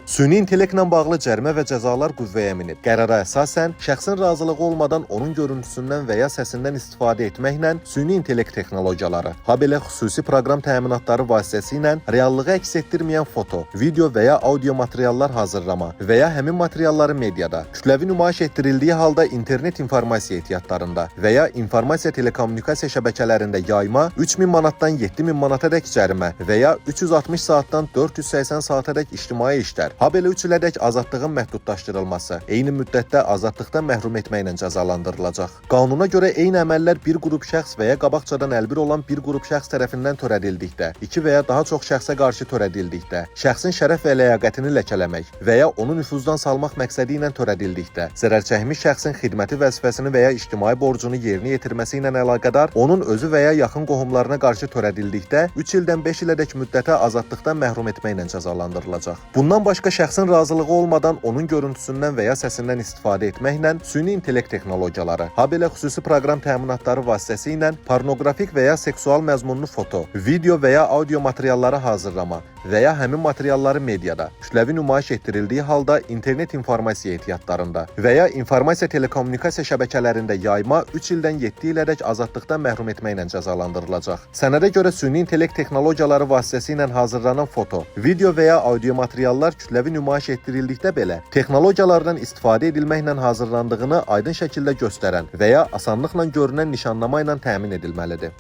Süni intellektlə bağlı cərimə və cəzalar qüvvəyə minib. Qərara əsasən, şəxsin razılığı olmadan onun görüntüsündən və ya səsindən istifadə etməklə süni intellekt texnologiyaları, habelə xüsusi proqram təminatları vasitəsilə reallığı əks etdirməyən foto, video və ya audio materiallar hazırlama və ya həmin materialları mediada, kütləvi nümayiş etdirildiyi halda internet informasiya ehtiyatlarında və ya informasiya telekommunikasiya şəbəkələrində yayma 3000 manatdan 7000 manatadək cərimə və ya 360 saatdan 480 saatadək ictimai işlər, habelə 3 ilədək azadlığın məhdudlaşdırılması, eyni müddətdə azadlıqdan məhrum etməklə cəzalandırılacaq. Qanuna görə eyni əməllər bir qrup şəxs və ya qabaqcadan əlbir olan bir qrup şəxs tərəfindən törədildikdə, 2 və ya daha çox şəxsə qarşı törədildikdə, şəxsin şərəf və ləyaqətini ləkələmək və ya onu nüfuzdan salmaq məqsədi ilə törədildikdə, zərərçəkmiş şəxsin xidməti vəzifəsini və ya ictimai borcunu yerinə yetirməsi ilə əlaqədar onun özü və ya yaxın qohumlarına qarşı törədildikdə 3 ildən 5 ilədək müddətə azadlıqdan məhrum etməklə cəzalandırılacaq. Bundan başqa şəxsin razılığı olmadan onun görüntüsündən və ya səsindən istifadə etməklə süni intellekt texnologiyaları, habelə xüsusi proqram təminatları vasitəsilə pornoqrafik və ya seksual məzmunlu foto, video və ya audio materialları hazırlama və ya həmin materialları mediada, kütləvi nümayiş etdirildiyi halda internet informasiya ehtiyatlarında və ya informasiya telekommunikasiya şəbəkələrində yayma 3 ildən 7 ilədək azadlıqdan məhrum etməklə cəzalandırılacaq. Sənədə görə süni intellekt texnologiyaları vasitəsilə hazırlanan foto, video və ya audio materiallar kütləvi nümayiş etdirildikdə belə texnologiyalardan istifadə edilməklə hazırlandığını aydın şəkildə göstərən və ya asanlıqla görünən nişanlama ilə təmin edilməlidir.